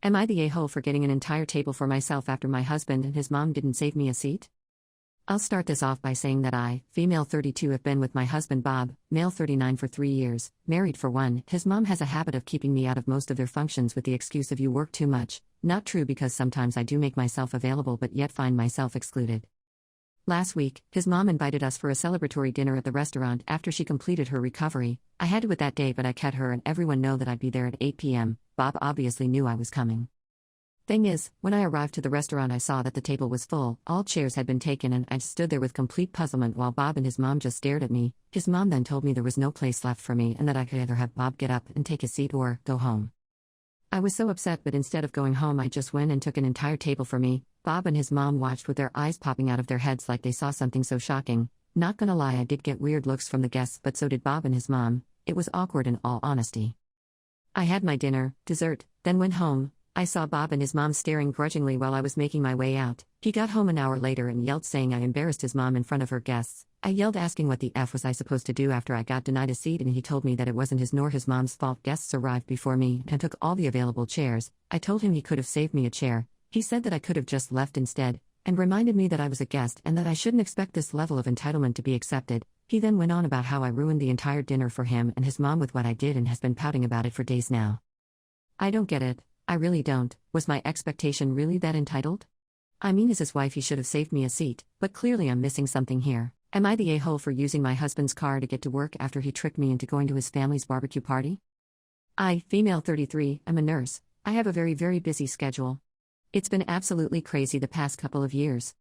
Am I the a-hole for getting an entire table for myself after my husband and his mom didn't save me a seat? I'll start this off by saying that I, female 32, have been with my husband Bob, male 39, for 3 years, married for 1. His mom has a habit of keeping me out of most of their functions with the excuse of "you work too much." Not true, because sometimes I do make myself available but yet find myself excluded. Last week, his mom invited us for a celebratory dinner at the restaurant after she completed her recovery. I had to it that day, but I kept her and everyone know that I'd be there at 8 p.m. Bob obviously knew I was coming. Thing is, when I arrived to the restaurant, I saw that the table was full, all chairs had been taken, and I stood there with complete puzzlement while Bob and his mom just stared at me. His mom then told me there was no place left for me and that I could either have Bob get up and take his seat or go home. I was so upset, but instead of going home, I just went and took an entire table for me. Bob and his mom watched with their eyes popping out of their heads like they saw something so shocking. Not gonna lie, I did get weird looks from the guests, but so did Bob and his mom. It was awkward in all honesty. I had my dinner, dessert, then went home. I saw Bob and his mom staring grudgingly while I was making my way out. He got home an hour later and yelled, saying I embarrassed his mom in front of her guests. I yelled, asking what the F was I supposed to do after I got denied a seat, and he told me that it wasn't his nor his mom's fault. Guests arrived before me and took all the available chairs. I told him he could have saved me a chair. He said that I could have just left instead, and reminded me that I was a guest and that I shouldn't expect this level of entitlement to be accepted. He then went on about how I ruined the entire dinner for him and his mom with what I did and has been pouting about it for days now. I don't get it. I really don't. Was my expectation really that entitled? I mean, as his wife, he should have saved me a seat, but clearly I'm missing something here. Am I the a-hole for using my husband's car to get to work after he tricked me into going to his family's barbecue party? I, female 33, am a nurse. I have a very busy schedule. It's been absolutely crazy the past couple of years.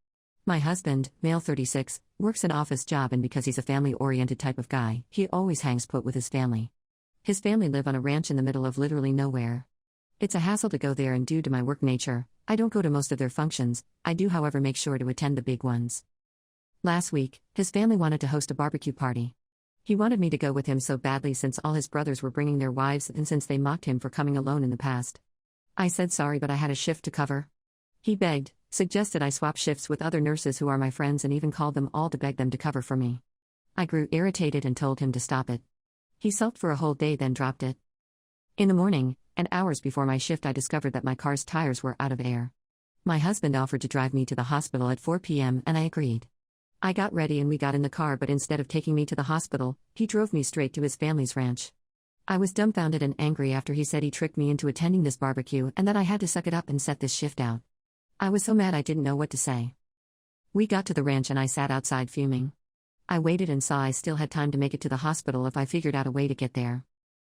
My husband, male 36, works an office job, and because he's a family-oriented type of guy, he always hangs put with his family. His family live on a ranch in the middle of literally nowhere. It's a hassle to go there, and due to my work nature, I don't go to most of their functions. I do, however, make sure to attend the big ones. Last week, his family wanted to host a barbecue party. He wanted me to go with him so badly since all his brothers were bringing their wives and since they mocked him for coming alone in the past. I said sorry, but I had a shift to cover. He begged, suggested I swap shifts with other nurses who are my friends, and even called them all to beg them to cover for me. I grew irritated and told him to stop it. He sulked for a whole day, then dropped it. In the morning, and hours before my shift, I discovered that my car's tires were out of air. My husband offered to drive me to the hospital at 4 p.m. and I agreed. I got ready and we got in the car, but instead of taking me to the hospital, he drove me straight to his family's ranch. I was dumbfounded and angry after he said he tricked me into attending this barbecue and that I had to suck it up and set this shift out. I was so mad I didn't know what to say. We got to the ranch and I sat outside fuming. I waited and saw I still had time to make it to the hospital if I figured out a way to get there.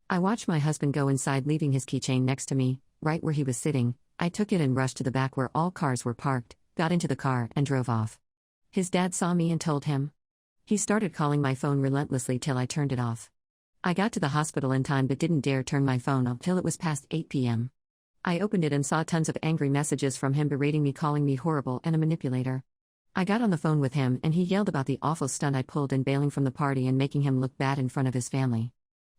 I watched my husband go inside, leaving his keychain next to me, right where he was sitting. I took it and rushed to the back where all cars were parked, got into the car, and drove off. His dad saw me and told him. He started calling my phone relentlessly till I turned it off. I got to the hospital in time but didn't dare turn my phone off till it was past 8 p.m. I opened it and saw tons of angry messages from him berating me, calling me horrible and a manipulator. I got on the phone with him and he yelled about the awful stunt I pulled in bailing from the party and making him look bad in front of his family.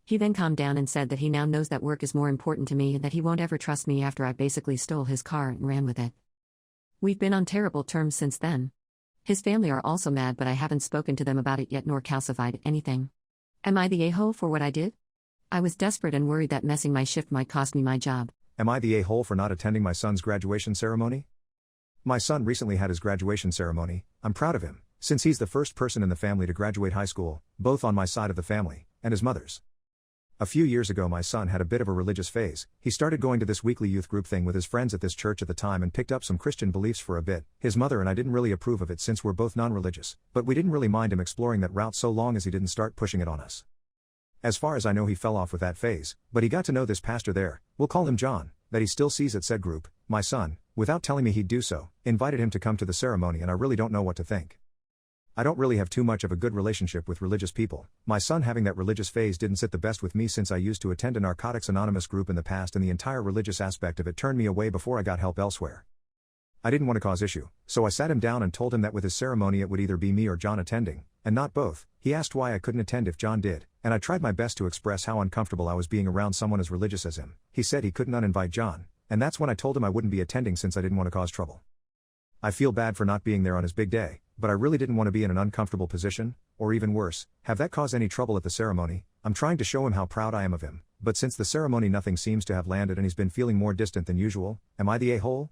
He then calmed down and said that he now knows that work is more important to me and that he won't ever trust me after I basically stole his car and ran with it. We've been on terrible terms since then. His family are also mad, but I haven't spoken to them about it yet nor calcified anything. Am I the a-hole for what I did? I was desperate and worried that messing my shift might cost me my job. Am I the a-hole for not attending my son's graduation ceremony? My son recently had his graduation ceremony. I'm proud of him, since he's the first person in the family to graduate high school, both on my side of the family and his mother's. A few years ago my son had a bit of a religious phase. He started going to this weekly youth group thing with his friends at this church at the time and picked up some Christian beliefs for a bit. His mother and I didn't really approve of it since we're both non-religious, but we didn't really mind him exploring that route so long as he didn't start pushing it on us. As far as I know, he fell off with that phase, but he got to know this pastor there, we'll call him John, that he still sees at said group. My son, without telling me he'd do so, invited him to come to the ceremony, and I really don't know what to think. I don't really have too much of a good relationship with religious people. My son having that religious phase didn't sit the best with me since I used to attend a Narcotics Anonymous group in the past and the entire religious aspect of it turned me away before I got help elsewhere. I didn't want to cause issue, so I sat him down and told him that with his ceremony it would either be me or John attending, and not both. He asked why I couldn't attend if John did, and I tried my best to express how uncomfortable I was being around someone as religious as him. He said he couldn't uninvite John, and that's when I told him I wouldn't be attending since I didn't want to cause trouble. I feel bad for not being there on his big day, but I really didn't want to be in an uncomfortable position, or even worse, have that cause any trouble at the ceremony. I'm trying to show him how proud I am of him, but since the ceremony nothing seems to have landed and he's been feeling more distant than usual. Am I the a-hole?